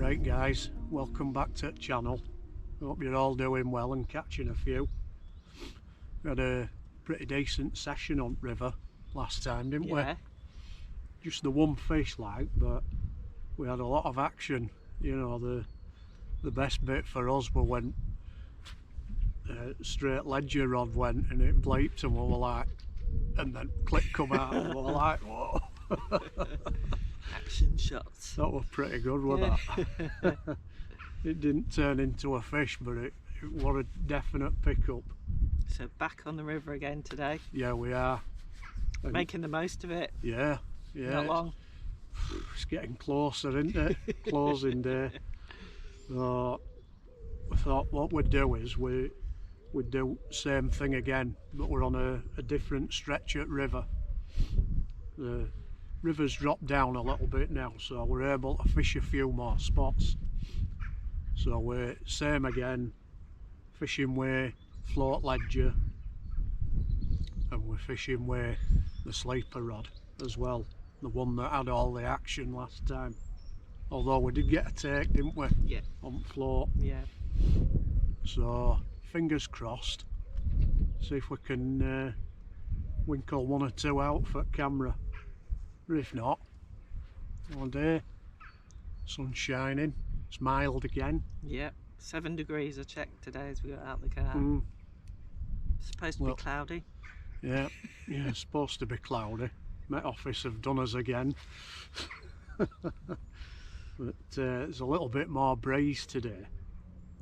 Right guys, welcome back to the channel. Hope you're all doing well and catching a few. We had a pretty decent session on river last time, didn't we? Just the one fish like, but we had a lot of action. You know, the best bit for us were when straight ledger rod went and it bleeped and we were like, and then click come out and we were like, whoa. Action shots. That was pretty good, wasn't it? It didn't turn into a fish, but it was a definite pickup. So back on the river again today. Yeah, we are. And making the most of it. Yeah. Not long. It's getting closer, isn't it? Closing day. So we thought what we'd do is we'd do same thing again, but we're on a different stretch at river. The river's dropped down a little bit now, so we're able to fish a few more spots. So we're same again, fishing with float ledger, and we're fishing with the sleeper rod as well, the one that had all the action last time. Although we did get a take, didn't we? Yeah. On float. Yeah. So fingers crossed. See if we can winkle one or two out for camera. But if not, all day, sun's shining, it's mild again. Yep, 7 degrees I checked today as we got out the car. It's supposed to be cloudy. Yeah, it's supposed to be cloudy. Met Office have done us again. But there's a little bit more breeze today,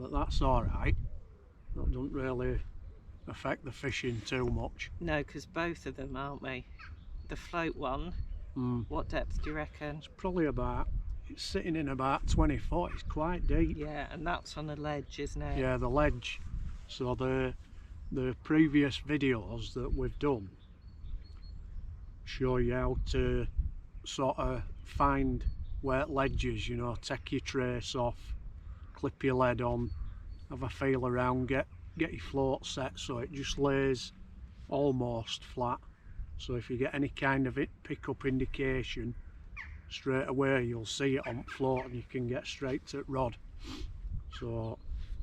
but that's alright. That doesn't really affect the fishing too much. No, because both of them, aren't we? The float one, what depth do you reckon? It's probably about, it's sitting in about 20 foot, it's quite deep. Yeah, and that's on a ledge, isn't it? Yeah, the ledge. So the previous videos that we've done show you how to sort of find wet ledges, you know, take your trace off, clip your lead on, have a feel around, get your float set so it just lays almost flat. So if you get any kind of pick-up indication, straight away you'll see it on float and you can get straight to rod. So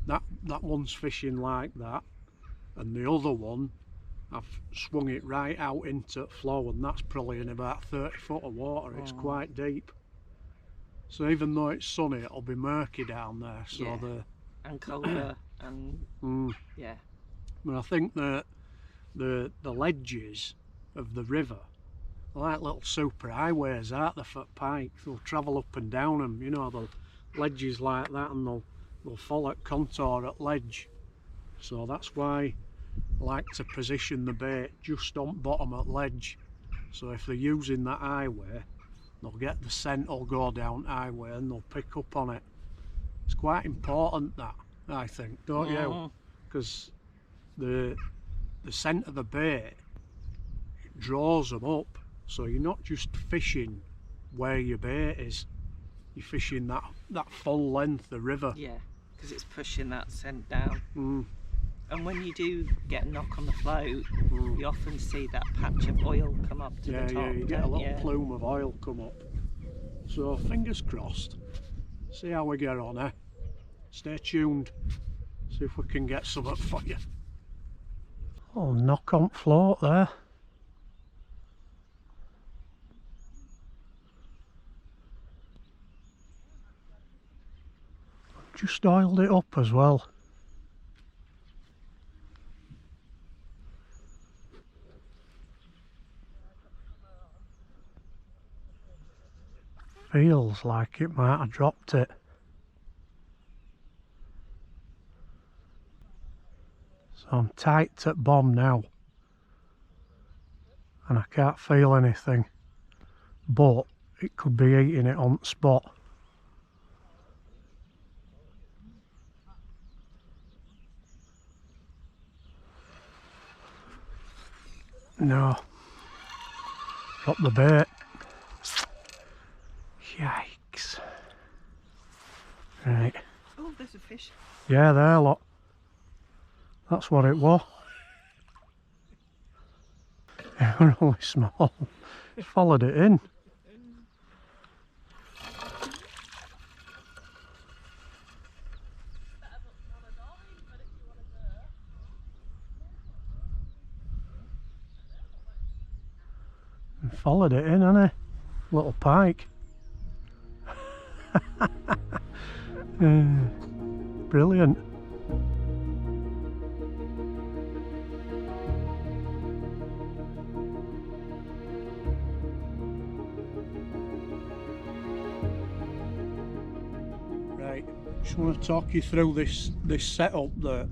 that one's fishing like that, and the other one I've swung it right out into flow, and that's probably in about 30 foot of water. It's quite deep. So even though it's sunny, it'll be murky down there. So yeah. And colder and yeah. But I think that the ledges of the river are like little super highways, aren't they, for pike? They'll travel up and down them, you know, the ledges like that, and they'll follow contour at ledge. So that's why I like to position the bait just on bottom at ledge. So if they're using that highway, they'll get the scent, will go down highway and they'll pick up on it. It's quite important, that, I think, don't you? Because the scent of the bait, it draws them up. So you're not just fishing where your bait is, you're fishing that full length of river. Yeah, because it's pushing that scent down. And when you do get a knock on the float, you often see that patch of oil come up to the top. Yeah, you get a little plume of oil come up. So fingers crossed. See how we get on, eh? Stay tuned. See if we can get something for you. Oh, knock on float there. Just oiled it up as well. Feels like it might have dropped it. So I'm tight at bomb now and I can't feel anything, but it could be eating it on the spot. No, drop the bait. Yikes. Right. Oh, there's a fish. Yeah, there, look. That's what it was. It was only small. Followed it in. followed it in, hasn't he? Little pike. Brilliant. Right, just want to talk you through this setup that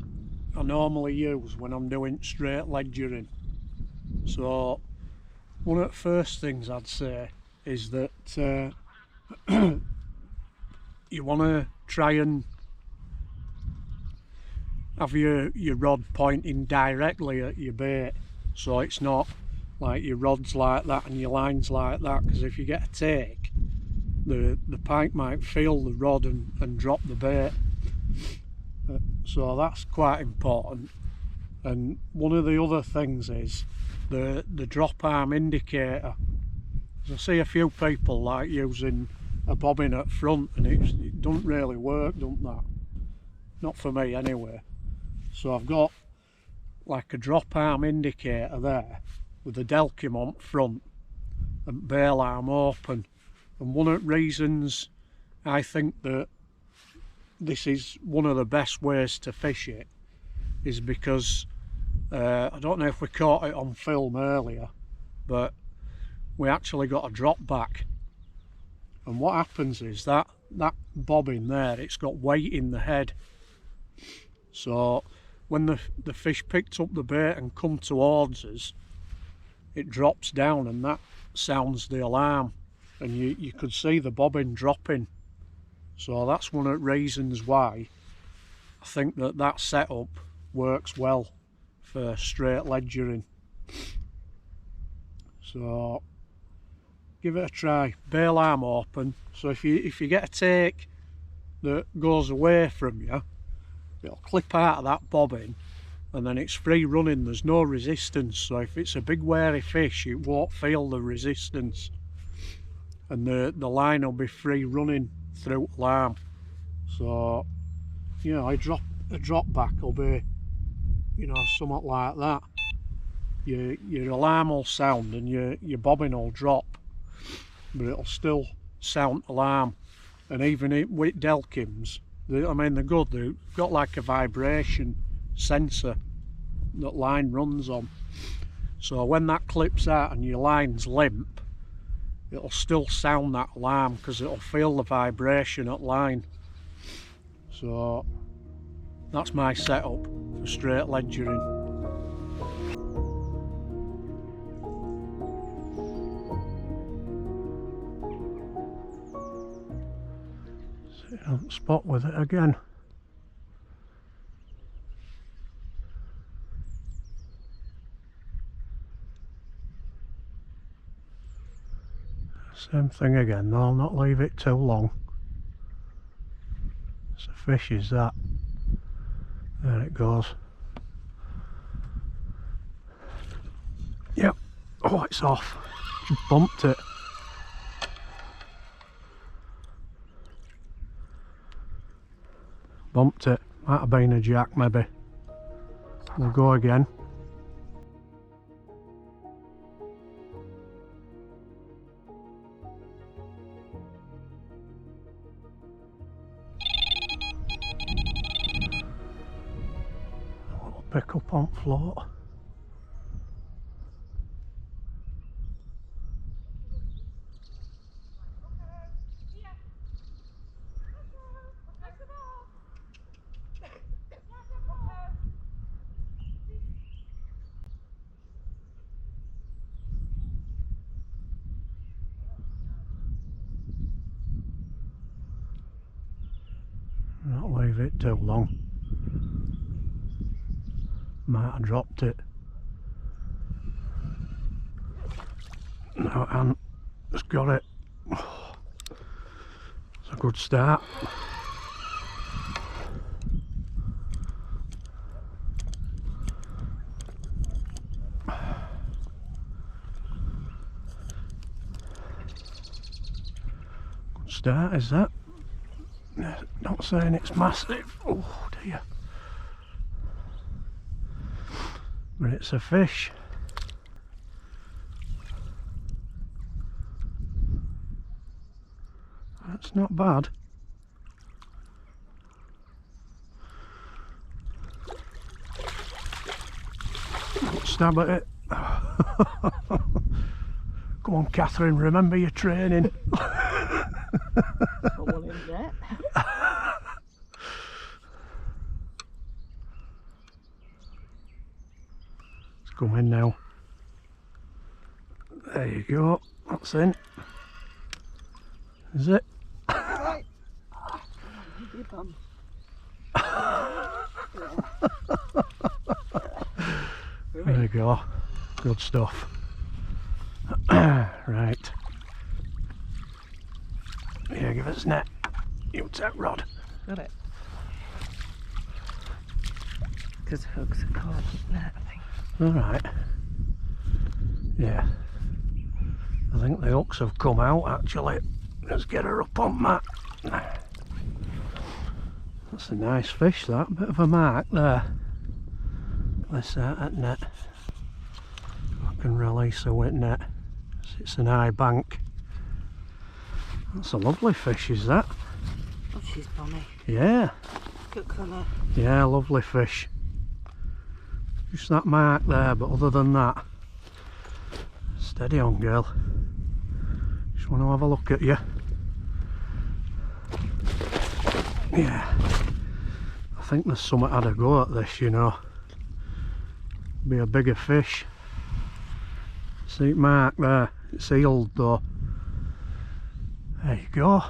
I normally use when I'm doing straight ledgering. So one of the first things I'd say is that you want to try and have your rod pointing directly at your bait, so it's not like your rod's like that and your line's like that, because if you get a take, the pike might feel the rod and drop the bait. So that's quite important. And one of the other things is the drop arm indicator. I see a few people like using a bobbin at front, and it doesn't really work, doesn't that? Not for me anyway. So I've got like a drop arm indicator there with the delkim on front and bail arm open. And one of the reasons I think that this is one of the best ways to fish it is because I don't know if we caught it on film earlier, but we actually got a drop back. And what happens is that bobbin there, it's got weight in the head. So when the fish picked up the bait and come towards us, it drops down, and that sounds the alarm, and you could see the bobbin dropping. So that's one of the reasons why I think that setup works well for straight ledgering. So give it a try. Bail arm open, so if you get a take that goes away from you, it'll clip out of that bobbin, and then it's free running. There's no resistance, so if it's a big wary fish, it won't feel the resistance, and the line will be free running through alarm. So you know, a drop back will be, you know, somewhat like that. Your alarm will sound and your bobbin will drop, but it'll still sound alarm. And even with delkims, I mean, they're good. They've got like a vibration sensor that line runs on. So when that clips out and your line's limp, it'll still sound that alarm because it'll feel the vibration at line. So that's my setup for straight ledgering. Spot with it again. Same thing again, no, I'll not leave it too long. It's a fish, is that. There it goes. Yep. Oh, it's off. Just bumped it. Bumped it. Might have been a jack maybe. We'll go again. A little pick up on float. Not leave it too long. Might have dropped it. No, and it's got it. Oh, it's a good start. Good start, is that? Not saying it's massive. Oh dear. But it's a fish. That's not bad. Don't stab at it. Come on, Catherine, remember your training. Got one in there. It's come in now. There you go. That's in. Is it? Right. Your bum. There you go. Good stuff. Right. Yeah, give us net. You take rod. Got it. Because hooks are caught in that, I think. Alright. Yeah. I think the hooks have come out actually. Let's get her up on that. That's a nice fish, that. Bit of a mark there. Let's that net. I can release a wet net. It's an high bank. That's a lovely fish, is that? Oh, she's bonny. Yeah. Good colour. Yeah, lovely fish. Just that mark there, but other than that, steady on, girl. Just want to have a look at you. Yeah. I think there's something had a go at this, you know. Be a bigger fish. See it mark there? It's sealed though. There you go.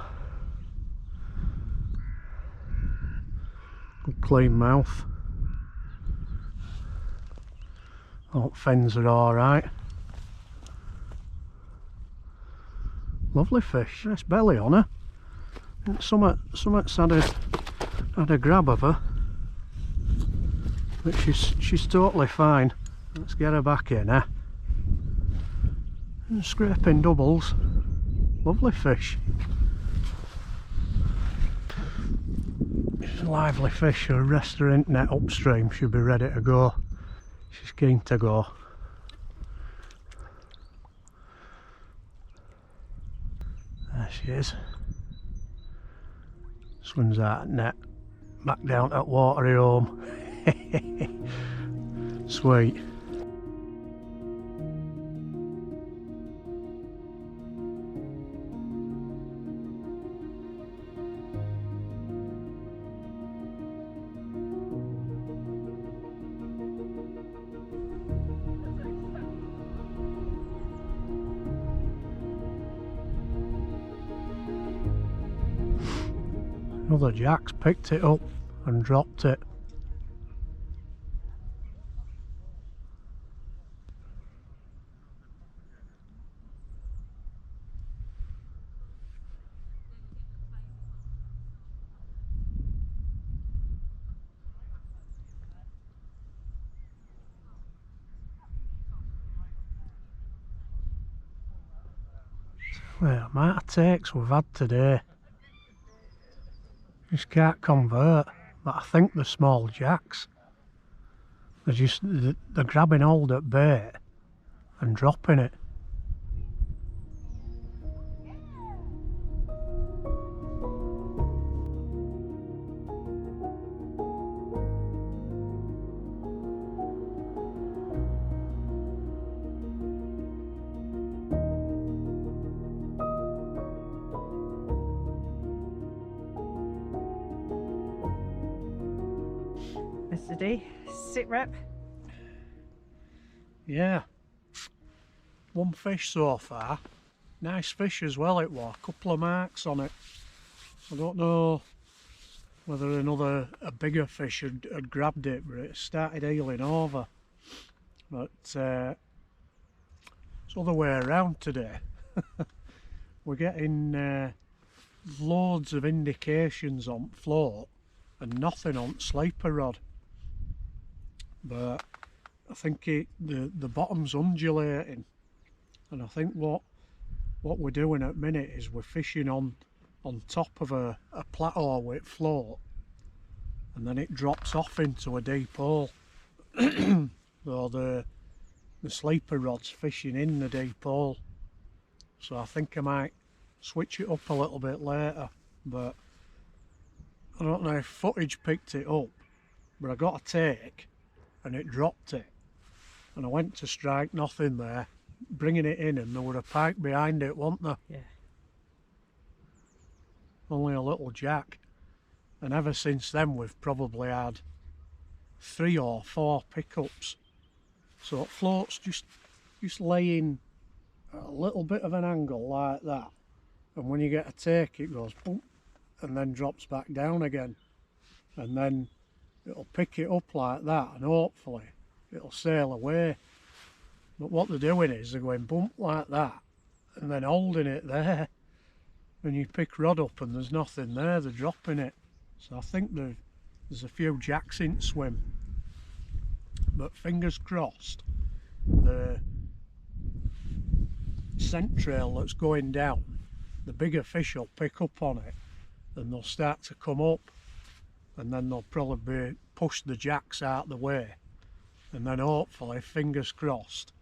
Good clean mouth. Oh, fins are alright. Lovely fish. Nice belly on her. Something's had a grab of her. But she's totally fine. Let's get her back in, eh? And scraping doubles. Lovely fish. She's a lively fish. Her restaurant net upstream should be ready to go. She's keen to go. There she is. Swims out at net. Back down to watery home. Sweet. Another Jack's picked it up and dropped it. Well, the amount of takes we've had today. Just can't convert, but I think the small Jacks. They're grabbing hold at bait and dropping it. Mr. D, sit rep. Yeah, one fish so far. Nice fish as well it was, a couple of marks on it. I don't know whether a bigger fish had grabbed it, but it started heeling over. But it's other way around today. We're getting loads of indications on float and nothing on sleeper rod. But I think the bottom's undulating, and I think what we're doing at the minute is we're fishing on top of a plateau with float, and then it drops off into a deep hole. So the sleeper rod's fishing in the deep hole. So I think I might switch it up a little bit later, but I don't know if footage picked it up, but I got a take and it dropped it, and I went to strike, nothing there, bringing it in, and there were a pike behind it, wasn't there? Yeah. Only a little jack. And ever since then we've probably had 3 or 4 pickups. So it floats just laying at a little bit of an angle like that, and when you get a take it goes boom and then drops back down again, and then it'll pick it up like that and hopefully it'll sail away. But what they're doing is they're going bump like that and then holding it there, and you pick rod up and there's nothing there, they're dropping it. So I think there's a few jacks in swim, but fingers crossed the scent trail that's going down, the bigger fish will pick up on it and they'll start to come up, and then they'll probably push the jacks out the way, and then hopefully, fingers crossed,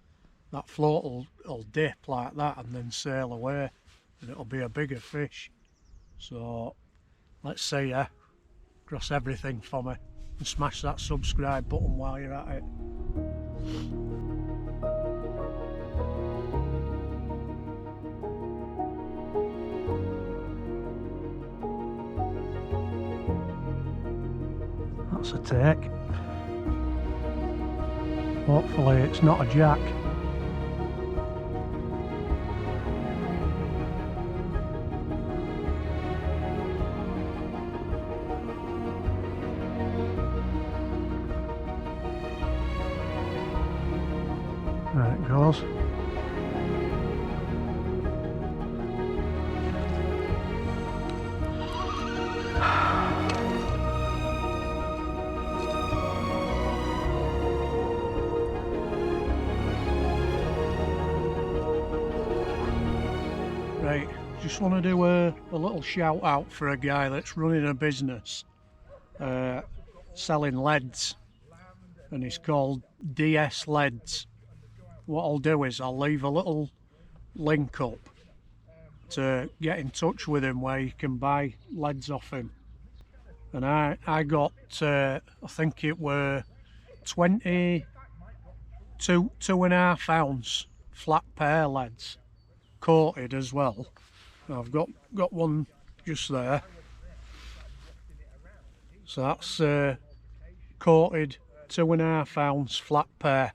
that float will dip like that and then sail away, and it'll be a bigger fish. So let's see, cross everything for me, and smash that subscribe button while you're at it. That's a take. Hopefully it's not a jack. There it goes. Right, just want to do a little shout out for a guy that's running a business selling leads, and he's called DS Leads. What I'll do is I'll leave a little link up to get in touch with him where you can buy leads off him. And I got I think it were 22 2.5 ounce flat pair leads, coated as well. I've got one just there, so that's coated 2.5 ounce flat pair.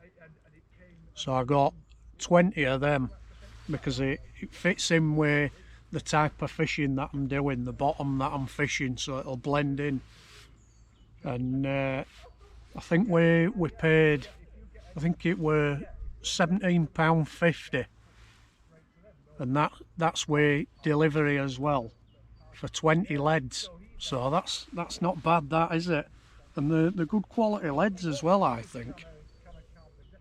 So I got 20 of them because it fits in with the type of fishing that I'm doing, the bottom that I'm fishing, so it'll blend in. And I think we paid, I think it were £17.50, and that's with delivery as well for 20 leads. So that's not bad, that, is it? And the good quality leads as well, I think.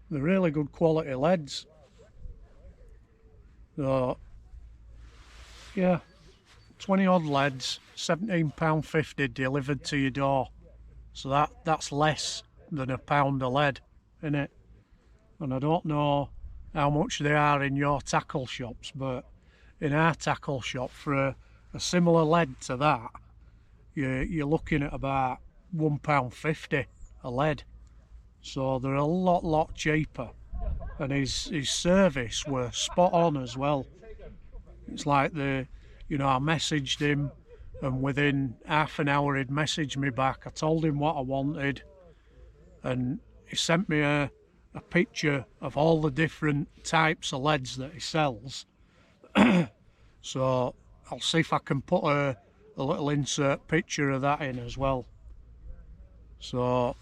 They're really good quality leads. So yeah, 20 odd leads, £17.50 delivered to your door. So that's less than £1 a lead, isn't it? And I don't know how much they are in your tackle shops, but in our tackle shop for a similar lead to that, you're looking at about £1.50 a lead. So they're a lot cheaper, and his service were spot on as well. It's like I messaged him, and within half an hour he'd messaged me back. I told him what I wanted, and he sent me a picture of all the different types of leads that he sells. So I'll see if I can put a little insert picture of that in as well. So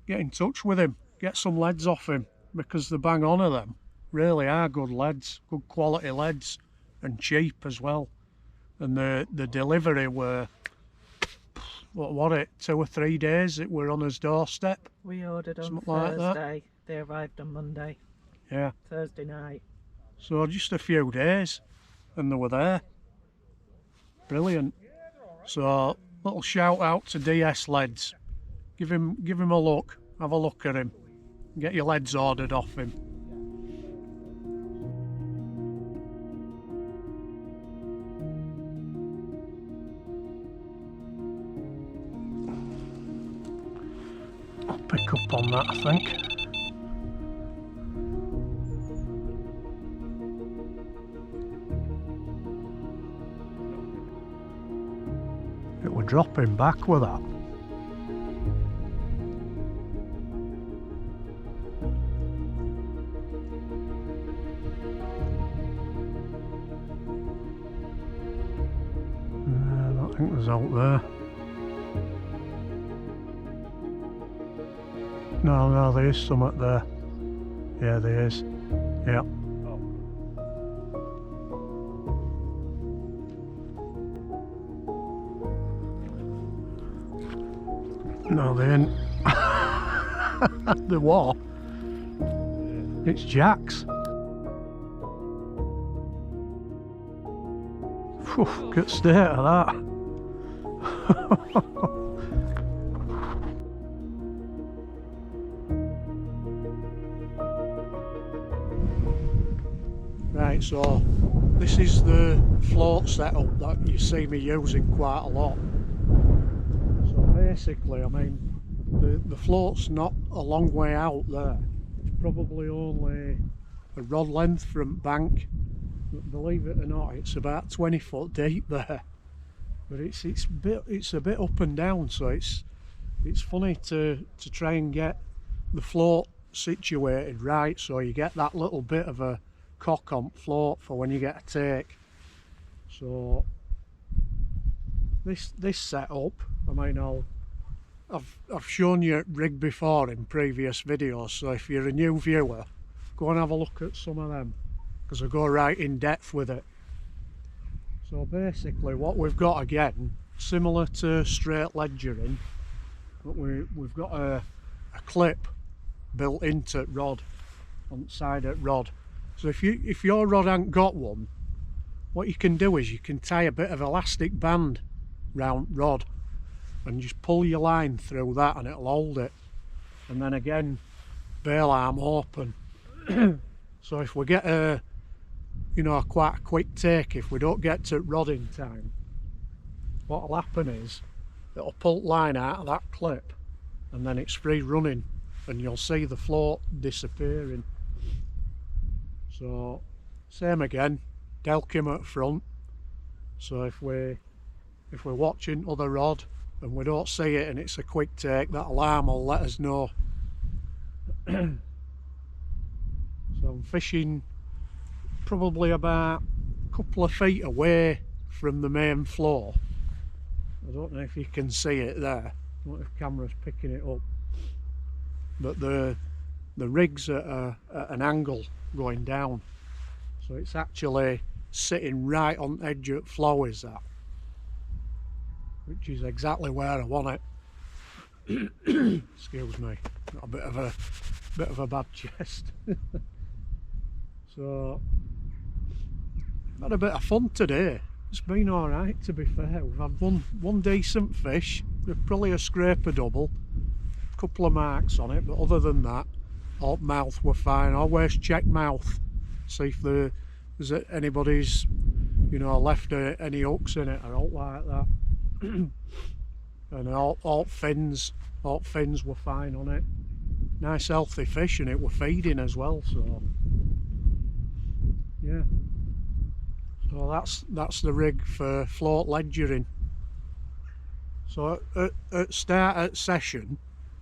get in touch with him, get some leads off him, because the bang on of them really are good leads, good quality leads, and cheap as well. And the delivery were, what was it, 2 or 3 days it were on his doorstep. We ordered on Something like Thursday, they arrived on Monday. Yeah. Thursday night. So just a few days and they were there. Brilliant. So little shout out to DS Leads. Give him a look, have a look at him, get your leads ordered off him. pick up on that, I think. It were dropping back with that. I think there's out there. No, there is something there. Yeah, there is. Yeah. No, they ain't. The what? It's Jack's. Phew, good state of that. Right, so this is the float setup that you see me using quite a lot. So basically, I mean, the float's not a long way out there. It's probably only a rod length from bank. But believe it or not, it's about 20 foot deep there. But it's a bit up and down, so it's funny to try and get the float situated right, so you get that little bit of a cock on float for when you get a take. So this setup, I mean, I've shown you rig before in previous videos, so if you're a new viewer, go and have a look at some of them, because I go right in depth with it. So basically what we've got, again, similar to straight ledgering, but we've got a clip built into rod, on the side of rod. So if your rod ain't got one, what you can do is you can tie a bit of elastic band round rod and just pull your line through that and it'll hold it. And then again, bail arm open. So if we get quite a quick take, if we don't get to rod in time, what'll happen is it'll pull line out of that clip and then it's free running and you'll see the float disappearing. So same again, Delkim at front. So if we're watching other rod and we don't see it and it's a quick take, that alarm will let us know. So I'm fishing probably about a couple of feet away from the main floor. I don't know if you can see it there. I don't know if camera's picking it up. But the rig's at an angle going down. So it's actually sitting right on the edge of the flow, is that. Which is exactly where I want it. Excuse me. Got a bit of a bad chest. So I've had a bit of fun today. It's been alright, to be fair. We've had one decent fish, probably a scraper double, a couple of marks on it, but other than that, all mouth were fine. Always check mouth, see if there's anybody's left any hooks in it or out like that. And all fins were fine on it. Nice healthy fish, and it were feeding as well, so yeah. So that's the rig for float ledgering. So at start at session,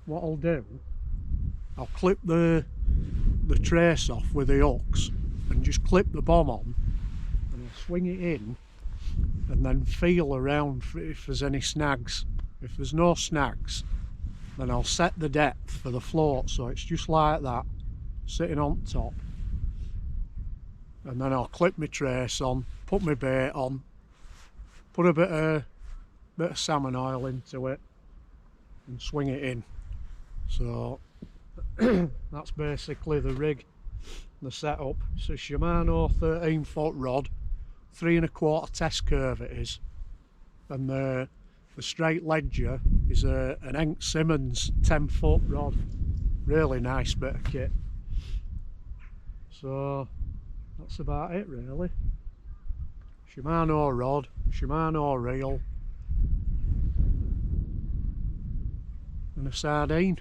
what I'll do, I'll clip the trace off with the hooks and just clip the bomb on, and I'll swing it in and then feel around for if there's any snags. If there's no snags, then I'll set the depth for the float, so it's just like that, sitting on top. And then I'll clip my trace on, put my bait on, put a bit of salmon oil into it and swing it in. So that's basically the rig, the setup. It's a Shimano 13-foot rod, 3 1/4 test curve it is, and the straight ledger is an Henk Simmons 10-foot rod. Really nice bit of kit. So that's about it really. Shimano rod, Shimano reel, and a sardine.